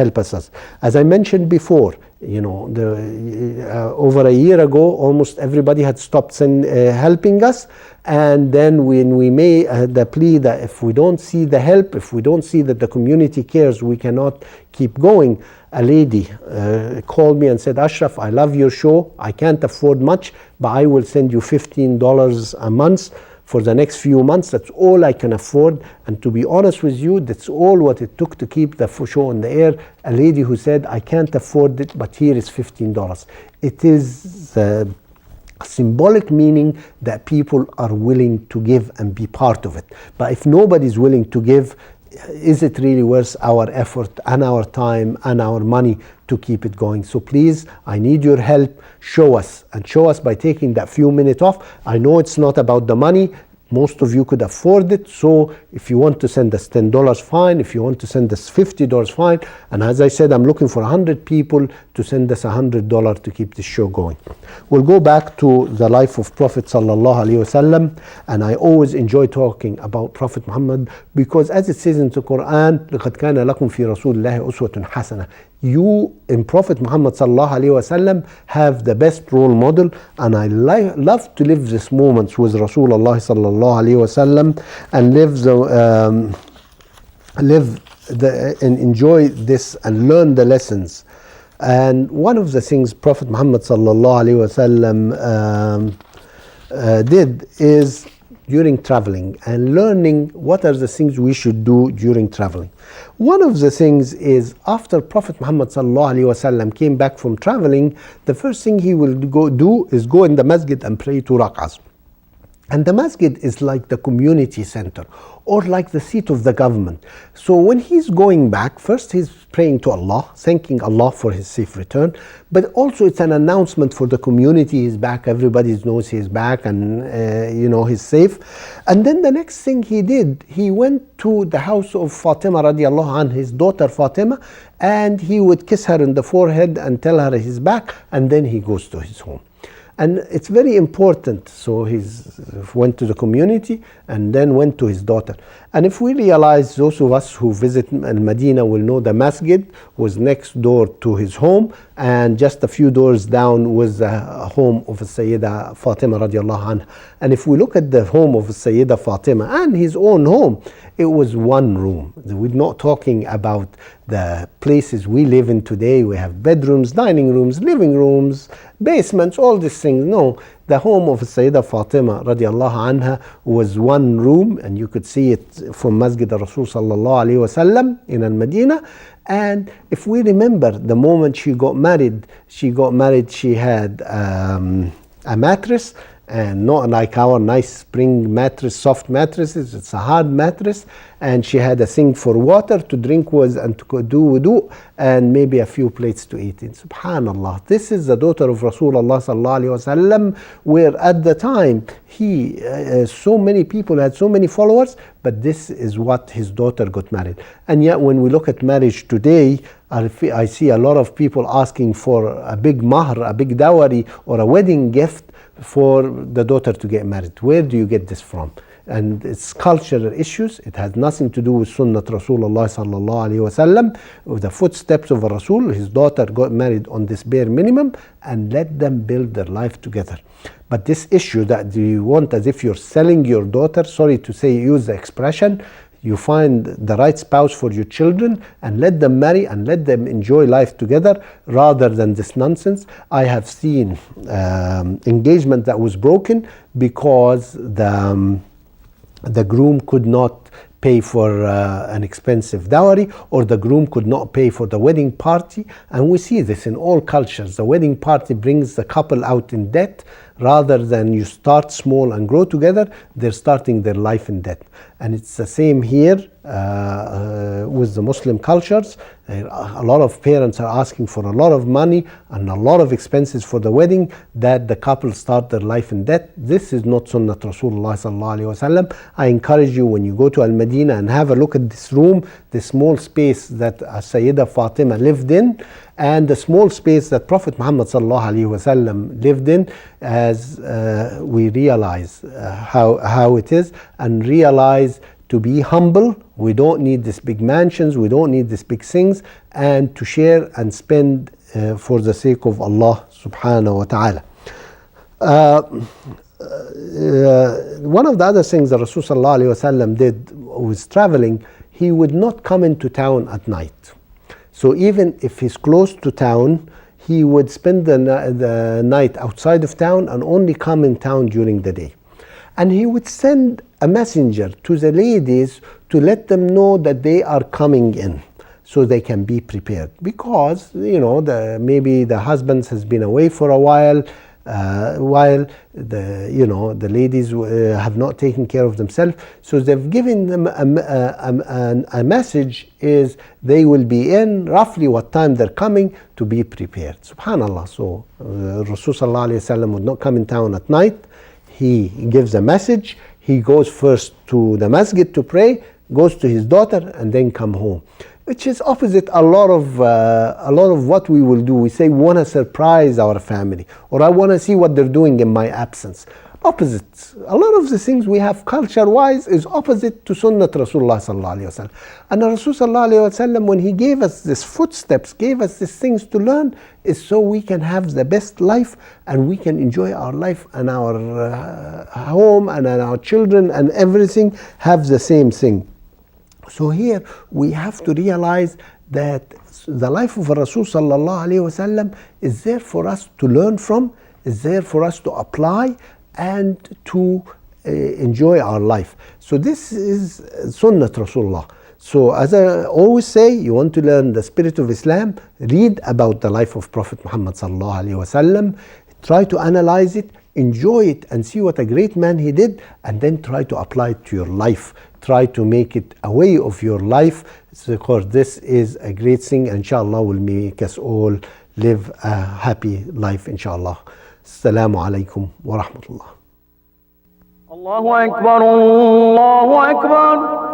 help us. As I mentioned before, over a year ago, almost everybody had stopped helping us. And then when we made the plea that if we don't see the help, if we don't see that the community cares, we cannot keep going. A lady called me and said, Ashraf, I love your show. I can't afford much, but I will send you $15 a month for the next few months. That's all I can afford. And to be honest with you, that's all what it took to keep the show on the air. A lady who said, I can't afford it, but here is $15. It is symbolic meaning that people are willing to give and be part of it. But if nobody's willing to give, is it really worth our effort and our time and our money to keep it going? So please, I need your help. Show us by taking that few minutes off. I know it's not about the money. Most of you could afford it. So if you want to send us $10, fine. If you want to send us $50, fine. And as I said, I'm looking for 100 people to send us $100 to keep this show going. We'll go back to the life of Prophet sallallahu alaihi wasallam. And I always enjoy talking about Prophet Muhammad because as it says in the Quran, لَقَدْ كَانَ لَكُمْ فِي رَسُولِ اللَّهِ أُسْوَةٌ حَسَنَةٌ. You in Prophet Muhammad sallallahu alaihi wasallam have the best role model, and I love to live these moments with Rasulullah sallallahu alaihi wasallam and and enjoy this and learn the lessons. And one of the things Prophet Muhammad sallallahu alaihi wasallam did is during traveling and learning what are the things we should do during traveling. One of the things is after Prophet Muhammad sallallahu alaihi wasallam came back from traveling, the first thing he will do is go in the masjid and pray 2 rak'ahs. And the masjid is like the community center or like the seat of the government. So when he's going back, first he's praying to Allah, thanking Allah for his safe return, but also it's an announcement for the community he's back, everybody knows he's back and he's safe. And then the next thing he did, he went to the house of Fatima radiallahu anha, his daughter Fatima, and he would kiss her on the forehead and tell her he's back, and then he goes to his home. And it's very important. So he went to the community and then went to his daughter. And if we realize, those of us who visit Medina will know the masjid was next door to his home, and just a few doors down was the home of Sayyida Fatima radiallahu anha. And if we look at the home of Sayyida Fatima and his own home, it was one room. We're not talking about the places we live in today. We have bedrooms, dining rooms, living rooms, basements, all these things. No, the home of Sayyida Fatima radiallahu anha was one room, and you could see it from Masjid al-Rasul sallallahu alayhi wasallam in al-Medina. And if we remember the moment she got married, she had a mattress, and not like our nice spring mattress, soft mattresses. It's a hard mattress, and she had a thing for water to drink with and to do wudu, and maybe a few plates to eat in. Subhanallah, this is the daughter of Rasulullah sallallahu alaihi wasallam, where at the time so many people had so many followers, but this is what his daughter got married. And yet when we look at marriage today, I see a lot of people asking for a big mahr, a big dowry, or a wedding gift for the daughter to get married. Where do you get this from? And it's cultural issues. It has nothing to do with Sunnat Rasulullah sallallahu alaihi wasallam. With the footsteps of Rasul, his daughter got married on this bare minimum, and let them build their life together. But this issue that you want as if you're selling your daughter, sorry to say, use the expression, you find the right spouse for your children and let them marry and let them enjoy life together rather than this nonsense. I have seen engagement that was broken because the groom could not pay for an expensive dowry, or the groom could not pay for the wedding party. And we see this in all cultures. The wedding party brings the couple out in debt. Rather than you start small and grow together, they're starting their life in debt. And it's the same here with the Muslim cultures. A lot of parents are asking for a lot of money and a lot of expenses for the wedding, that the couple start their life in debt. This is not Sunnat Rasulullah sallallahu alaihi wasallam. I encourage you, when you go to Al-Madinah and have a look at this room, this small space that Sayyida Fatima lived in, and the small space that Prophet Muhammad sallallahu alaihi wasallam lived in, as we realize how it is, and realize to be humble. We don't need these big mansions, we don't need these big things, and to share and spend for the sake of Allah subhanahu wa ta'ala. One of the other things that Rasul sallallahu alayhi wasallam did was traveling. He would not come into town at night. So even if he's close to town, he would spend the night outside of town and only come in town during the day. And he would send a messenger to the ladies to let them know that they are coming in, so they can be prepared. Because, maybe the husband has been away for a while the ladies have not taken care of themselves. So they've given them a message is they will be in roughly what time they're coming to be prepared. Subhanallah. So Rasul sallallahu alayhi wasallam would not come in town at night. He gives a message. He goes first to the masjid to pray, goes to his daughter, and then come home. Which is opposite a lot of what we will do. We say we want to surprise our family, or I want to see what they're doing in my absence. Opposite. A lot of the things we have culture-wise is opposite to Sunnat Rasulullah sallallahu alaihi wasallam. And Rasul sallallahu alaihi wasallam, when he gave us these footsteps, gave us these things to learn, is so we can have the best life and we can enjoy our life and our home and our children and everything have the same thing. So here we have to realize that the life of Rasul sallallahu alaihi wasallam is there for us to learn from, is there for us to apply and to enjoy our life. So this is Sunnat Rasulullah. So as I always say, you want to learn the spirit of Islam, read about the life of Prophet Muhammad sallallahu alaihi wasallam, try to analyze it, enjoy it and see what a great man he did, and then try to apply it to your life. Try to make it a way of your life, because this is a great thing, and inshallah will make us all live a happy life, inshallah. Assalamu alaikum wa rahmatullah. Allahu Akbar, Allahu Akbar.